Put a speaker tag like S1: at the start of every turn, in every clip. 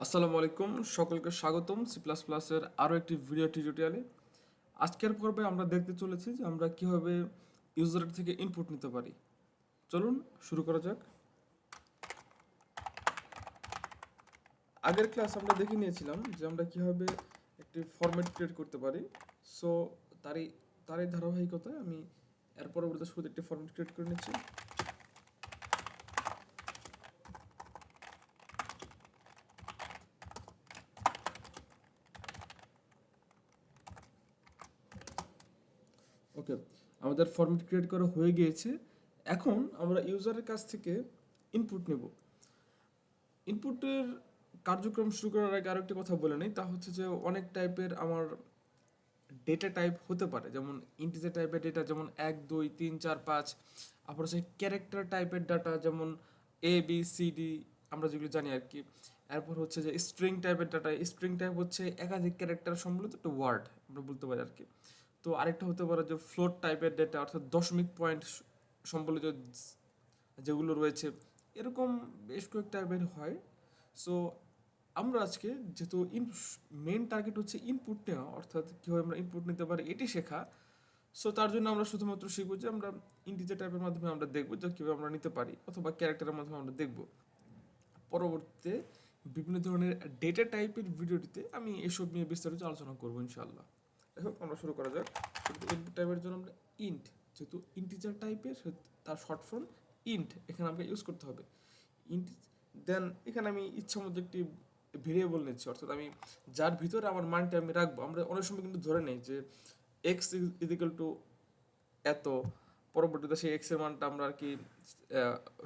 S1: আসসালামু আলাইকুম, সকলকে স্বাগতম সি প্লাস প্লাসের আরও একটি ভিডিও টিউটোরিয়ালে। আজকের পর্বে আমরা দেখতে চলেছি যে আমরা কিভাবে ইউজার থেকে ইনপুট নিতে পারি। চলুন শুরু করা যাক। আগের ক্লাস আমরা দেখে নিয়েছিলাম যে আমরা কিভাবে একটি ফরম্যাট ক্রিয়েট করতে পারি। সো তারই তারই ধারাবাহিকতায় আমি এর পরবর্তী শুরুতে একটি ফরম্যাট ক্রিয়েট করে নিচ্ছি। ওকে, আমাদের ফরম্যাট ক্রিয়েট করা হয়ে গিয়েছে। এখন আমরা ইউজারের কাছ থেকে ইনপুট নেব। ইনপুটের কার্যক্রম শুরু করার আগে আরেকটি কথা বলে নেই, তা হচ্ছে যে অনেক টাইপের আমার ডেটা টাইপ হতে পারে, যেমন ইন্টিজার টাইপের ডেটা যেমন 1 2 3 4 5। আবার হচ্ছে ক্যারেক্টার টাইপের ডাটা যেমন ABCD, আমরা যেগুলো জানি আর কি। এরপর হচ্ছে যে স্ট্রিং টাইপের ডাটা, স্ট্রিং টাইপ হচ্ছে একাধিক ক্যারেক্টার সম্বলিত একটা ওয়ার্ড আমরা বলতে পারি আর কি। তো আরেকটা হতে পারে যে ফ্লোট টাইপের ডেটা, অর্থাৎ দশমিক পয়েন্ট সম্বলিত যেগুলো রয়েছে, এরকম বেশ কয়েক টাইপের হয়। সো আমরা আজকে যেহেতু মেন টার্গেট হচ্ছে ইনপুট নেওয়া, অর্থাৎ কীভাবে আমরা ইনপুট নিতে পারি এটি শেখা। সো তার জন্য আমরা শুধুমাত্র শিখবো যে আমরা ইন্টিজার টাইপের মাধ্যমে আমরা দেখবো যে কীভাবে আমরা নিতে পারি, অথবা ক্যারেক্টারের মাধ্যমে আমরা দেখব। পরবর্তীতে বিভিন্ন ধরনের ডেটা টাইপের ভিডিওটিতে আমি এসব নিয়ে বিস্তারিত আলোচনা করবো ইনশাআল্লাহ। দেখো আমরা শুরু করা যাক। ইনপুট টাইপের জন্য আমরা ইন্ট, যেহেতু ইন্টিজার টাইপের তার শর্ট ফর্ম ইন্ট এখানে আমাকে ইউজ করতে হবে। ইন্ট দেন এখানে আমি ইচ্ছা মতো একটি ভেরিয়েবল নিচ্ছি, অর্থাৎ আমি যার ভিতরে আমার মানটা আমি রাখবো। আমরা অনেক সময় কিন্তু ধরে নেই যে এক্স ইজিক্যাল টু এত, পরবর্তীতে সেই এক্সের মানটা আমরা আর কি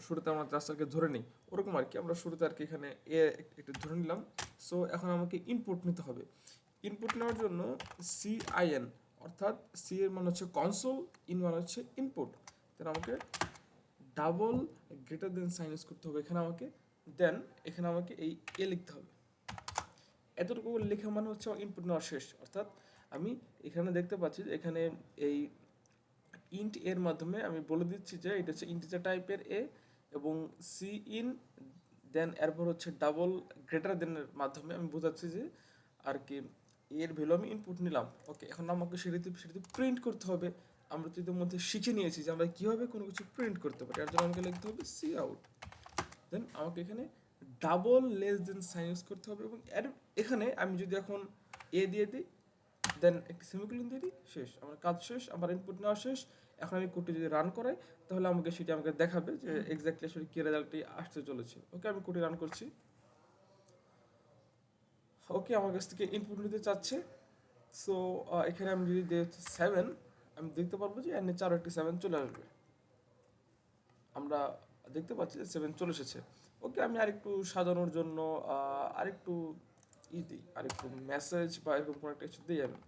S1: শুরুতে আমরা রাস্তাকে ধরে নিই, ওরকম আর কি। আমরা শুরুতে আর কি এখানে এ একটু ধরে নিলাম। সো এখন আমাকে ইনপুট নিতে হবে। ইনপুট নেওয়ার জন্য CIN, অর্থাৎ সি এর মানে হচ্ছে কনসোল, ইন মানে হচ্ছে ইনপুট। তাহলে আমাকে double greater than sign use করতে হবে এখানে আমাকে। দেন এখানে আমাকে এই লিখতে হবে। এতটুকু লেখা মানে হচ্ছে ইনপুট নেওয়া শেষ। অর্থাৎ আমি এখানে দেখতে পাচ্ছি যে এখানে এই ইন্ট এর মাধ্যমে আমি বলে দিচ্ছি যে এটা হচ্ছে ইন্টিজার টাইপের এ, এবং সি ইন দেন এরপর হচ্ছে ডাবল গ্রেটার দেনের মাধ্যমে আমি বোঝাচ্ছি যে আর কি এর ভ্যালু আমি ইনপুট নিলাম। ওকে, এখন আমাকে সেটাতে প্রিন্ট করতে হবে। আমরা তো ইতিমধ্যে শিখে নিয়েছি যে আমরা কীভাবে কোনো কিছু প্রিন্ট করতে পারি। এর জন্য আমাকে লিখতে হবে সি আউট। দেন আমাকে এখানে double less than sign use করতে হবে, এবং এখানে আমি যদি এখন এ দিয়ে দিই, দেন একটি সেমিকোলন দিয়ে দিই, শেষ, আমার কাজ শেষ, আমার ইনপুট নেওয়া শেষ। এখন আমি কোডটি যদি রান করাই তাহলে সেটি আমাকে দেখাবে যে এক্স্যাক্টলি আসলে কী রেজাল্টটি আসতে চলেছে। ওকে, আমি কোডটি রান করছি। ওকে, আমার কাছ থেকে ইনপুট নিতে চাচ্ছে। সো এখানে আমি যদি দিই 7, আমি দেখতে পারবো যে এর নিচে আরও একটি 7 চলে আসবে। আমরা দেখতে পাচ্ছি যে 7 চলে এসেছে। ওকে, আমি আরেকটু সাজানোর জন্য আরেকটু দিই, আরেকটু মেসেজ বা এরকম কোনো একটা কিছু দিই আমি,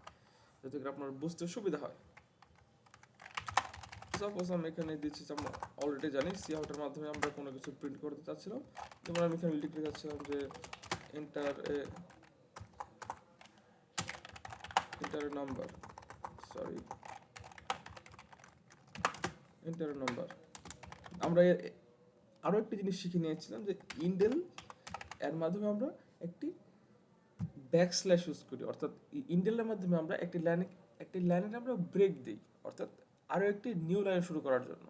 S1: যাতে করে আপনার বুঝতে সুবিধা হয়। সাপোজ আমি এখানে দিচ্ছি, আমরা অলরেডি জানি সি আউটের মাধ্যমে আমরা কোনো কিছু প্রিন্ট করতে চাচ্ছিলাম। যেমন আমি এখানে লিখতে চাচ্ছিলাম যে enter number, sorry enter number. আমরা আরও একটি জিনিস শিখে নিয়েছিলাম যে ইন্ডেল এর মাধ্যমে আমরা একটি ব্যাকস্ল্যাশ ইউজ করি, অর্থাৎ ইন্ডেলের মাধ্যমে আমরা একটি লাইনের আমরা ব্রেক দিই, অর্থাৎ আরও একটি নিউ লাইন শুরু করার জন্য।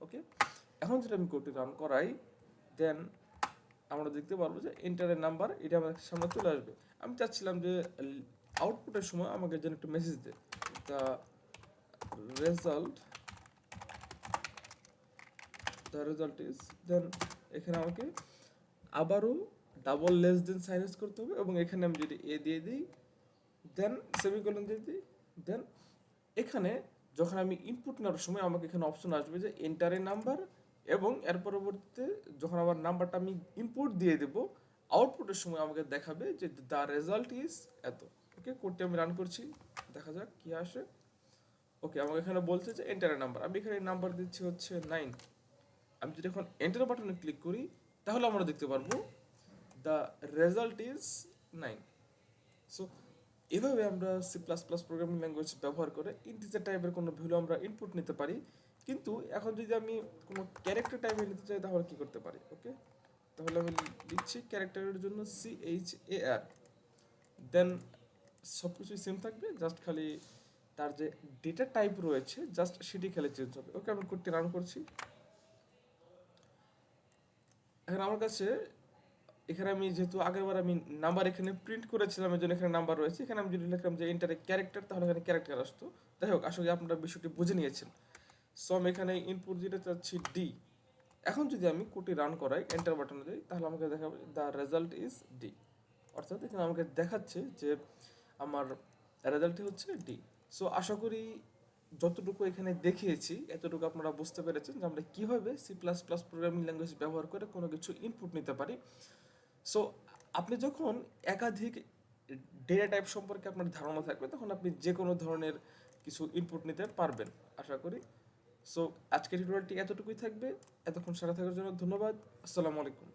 S1: ওকে, এখন যেটা আমি কোডটি রান করাই, দেন আমরা দেখতে পারবো যে এন্টারের নাম্বার এটা আমাদের সামনে চলে আসবে। আমি চাচ্ছিলাম যে আউটপুটের সময় আমাকে যেন একটু মেসেজ দেয়, দ্য রেজাল্ট ইজ, দেন এখানে আমাকে আবারও double less than sign use করতে হবে, এবং এখানে আমি যদি এ দিয়ে দিই, দেন সেমিকোলন দিয়ে দিই, দেন এখানে যখন আমি ইনপুট নেওয়ার সময় আমাকে এখানে অপশন আসবে যে এন্টারের নাম্বার, এবং এর পরবর্তীতে যখন আমার নাম্বারটা আমি ইনপুট দিয়ে দেবো, আউটপুটের সময় আমাকে দেখাবে যে দ্য রেজাল্ট ইজ এত। ওকে, কোডটি আমি রান করছি, দেখা যাক কি আসে। ওকে, আমাকে এখানে বলছে যে এন্টারের নাম্বার, আমি এখানে নাম্বার দিচ্ছি হচ্ছে 9। আমি যদি এখন এন্টার বাটনে ক্লিক করি তাহলে আমরা দেখতে পারবো দ্য রেজাল্ট ইজ 9। সো এভাবে আমরা C plus plus programming language ব্যবহার করে ইন্টিজার টাইপের কোনো ভ্যালু আমরা ইনপুট নিতে পারি। কিন্তু এখন যদি আমি কোনো ক্যারেক্টার টাইপের নিতে চাই তাহলে কী করতে পারি? ওকে, তাহলে আমি লিখছি ক্যারেক্টারের জন্য CHAR, দেন সব কিছুই সেম থাকবে, জাস্ট খালি তার যে ডেটা টাইপ রয়েছে জাস্ট সেটি খালি চেঞ্জ হবে। ওকে, আমি কোডটি রান করছি। এখন আমার কাছে এখানে আমি যেহেতু আগেরবার আমি নাম্বার এখানে প্রিন্ট করেছিলাম, এর জন্য এখানে নাম্বার রয়েছে। এখানে আমি যদি লিখলাম যে এন্টারে ক্যারেক্টার, তাহলে এখানে ক্যারেক্টার আসতো। যাই হোক, আসলে আপনারা বিষয়টি বুঝে নিয়েছেন। সো আমি এখানে ইনপুট দিতে চাচ্ছি ডি। এখন যদি আমি কোডটি রান করাই, এন্টার বাটনে দিই, তাহলে আমাকে দেখাবে দ্য রেজাল্ট ইজ ডি। অর্থাৎ এখানে আমাকে দেখাচ্ছে যে আমার রেজাল্টটি হচ্ছে ডি। সো আশা করি যতটুকু এখানে দেখিয়েছি এতটুকু আপনারা বুঝতে পেরেছেন যে আমরা কীভাবে C++ প্রোগ্রামিং ল্যাঙ্গুয়েজ ব্যবহার করে কোনো কিছু ইনপুট নিতে পারি। সো আপনি যখন একাধিক ডেটা টাইপ সম্পর্কে আপনার ধারণা থাকবে, তখন আপনি যে কোনো ধরনের কিছু ইনপুট নিতে পারবেন আশা করি। সো আজকের টিউটোরিয়ালটি এতটুকুই থাকবে। এতক্ষণ সাথে থাকার জন্য ধন্যবাদ। আসসালামু আলাইকুম।